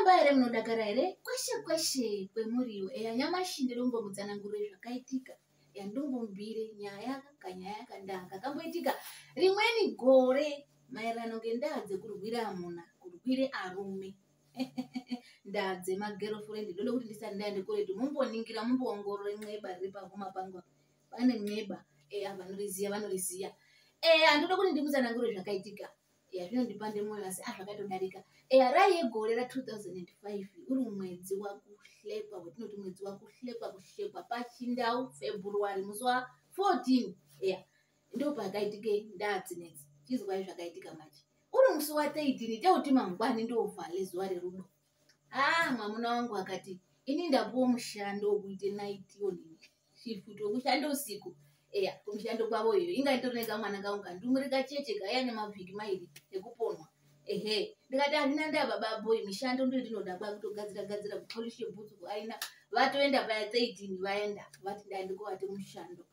Mahamba ere munodakara ere kweshe kwemuriwo nyamashi ndirongomutsanangurire zvakaitika yandombomubhire nyaya kanyaya kandanga kamboitika rimweni gore maererano ngendaa dzekurwira amuna kurwire arume ndaa dzemagirlfriend ndode kuti ndisati ndaende kuretu mumboningira mumboongorore mweba riri pahuma pangu pane mweba vanoriziya handode kuti ndimutsanangurire zvakaitika zvinondipande mwoyo asi zvakatodarika raiye gore ra2005 uri mwedzi wakuhlekwa wetinoti mwedzi wakuhlekwa pachindau February musi wa14 ndo pakaitike ndaa dzinedzi chizwai zvakaitika machi uri musi wa13 teuti mangwani ndovhale zuva rerudo mwamuna wangu akati ini ndapuwa mushando wekuite night yonini shifuti wekushanda usiku kumushando kwavo iyo inga itori nekamwana kangu kandumure kacheche kaya nemavhiki mairi ekuponwa ndikati handina ndaa baba boy mishando ndiyo ndinoda kwakutogadzira kupolishe bhutsu kuaina vatoenda paya 13 vaenda vati ndandikowate mushando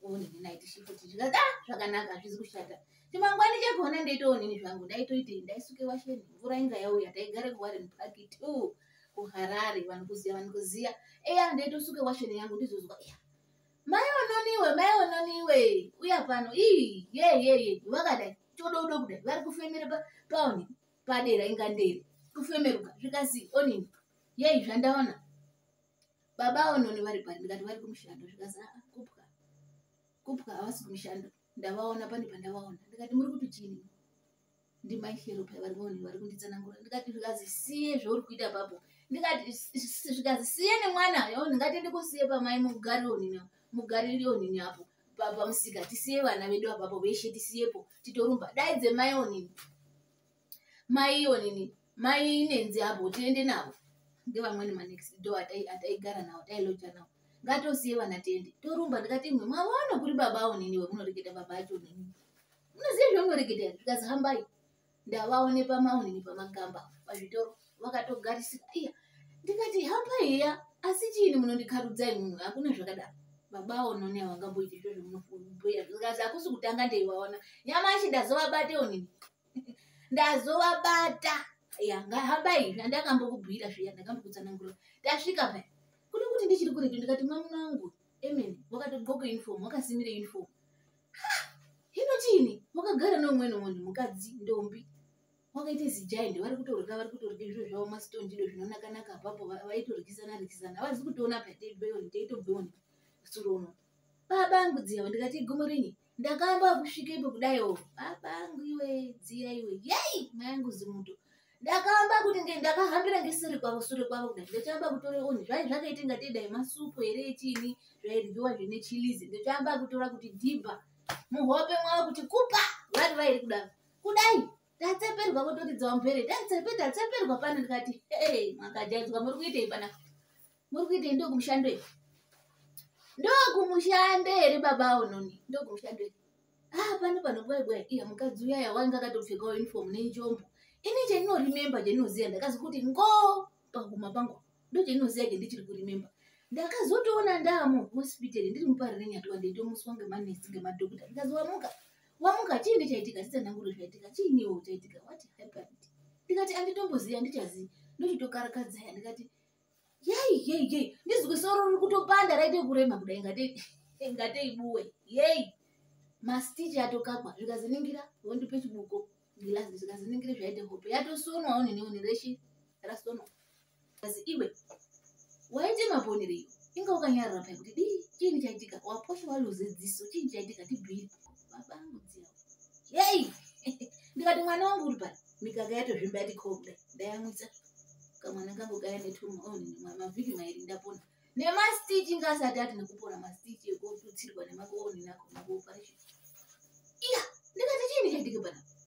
kuonini night shifuti zvikazi zvakanaka hazvizi kushata chimangwani chakona ndeitoonini zvangu ndaitoitei ndaisuke washeni mvura inga yauya taigare kuwarren park 2 kuharare vanikuziya ndaitosuke washeni yangu ndizozwa maiononiwe uya pano ye vakadai chododo kudai vari kufemere paoni padera inga ndere kufemeruka zvikasi onini yei zvandaona baba ononi vari pari ndikati vari kumushando zvikasi kupwa havasi kumushando ndavaona pane pandavaona ndikati muri kuti chini ndimaishero paya vari vaoni vari kunditsanangura ndikati zvikazi siye zvauri kuita papo ndikati zvikazi siye nemwana yaoni ngatiende kusiye pamai mugari onini mugariri onini apo pamusika tisiye vana vedu apapo veshe tisiyepo titorumba daidze mai onini mai nenzi apo tiende navo ngevamweni manext door ataigara navo tailoja navo ngatosiye vana tiende torumba ndikati imwe mavaona kuri baba onini wemunoreketa baba acho onini munoziva zvamunoreketa zvikazi hambai ndavaone pamaonini pamagamba pazvitoro vakatogarisika ndikati hambai iya asi chiini munondikarudzai imwe hakuna zvakadaro baba ononi havangamboiti izvo zvemunobhuya zvikazi hakusi kutanga ndeivaona nyamashi ndazovabata onini ndazovabata ngahambai zvandakambokubhuira zviya ndakambokutsanangura tasvika paya kuti ndichiri kuretu ndikati mwamuna wangu emene wakatodxoka uniform wakasimire uniform hino chini wakagara neumweni munhu mukadzi ndombi wakaite zijainde vari kutorya izvo zvavo masitondido zvinonakanaka apapo vaitoryisana havasi kutoona paya teitobveoni surono baba angu dziya ndikati gumo rinyi ndakamba kusvikepo kudaiwo baba angu iwe dziya iwe yei mai angu zimuto ndakamba kuti ndakahambira ngesure kwavo kudai ndochamba kutora oni zvai zvakaita ngatei dai masupu here chini zvairyiwa zvine chilizi ndochamba kutora kuti dhibha muhope mwavo kuti kupa vari vairi kudai tatseperwa kutotidzawo mpere tatseperwa pano ndikati makajaidzwa muri kuitei panapa muri kuitei ndokumushando here ndokumushando here baba ononi ndokumushando here pano bwaibwai mukadzi uyaya wanga akatopfekawo uniform nenjombo ini chendinorimemba chendinoziya ndakazi kuti ngo pahuma pangu ndo chendinoziya ke ndichiri kurimemba ndakazotoona ndamo hospitali ndiri muparire nyatwa ndeitomuswa ngemanesi ngemadhokita ndikazi wamuka chiini chaitika titsanangure zvaitika chiiniwo chaitika what happened ndikati anditomboziya ndichaziya ndochitokarakadzaya ndikati yei ndizwi soro riri kutopanda raite kurema kudai ngatei buwe yei mastichi atokakwa zvikaziningira wondipe chibuko gilazi zvikaziningira zvaite hope yatosonwawo nenioni reshe rasonwa kazi iwe waite maponereyo inga wakanyarara paya kuti chiini chaitika waposha waluze dziso chiini chaitika tibhiri babangu dziyawo yei ndikati mwana wangu uri pari mikaka yatozvimba yati kudai ndayamwisa kamwana kangu kaya netumoni mavhiki mairi ndapona nemastichi ngasati ati nekupona mastichi ekotutsirwa nemakooni nako makopareshon ndikati chiini chaitika pana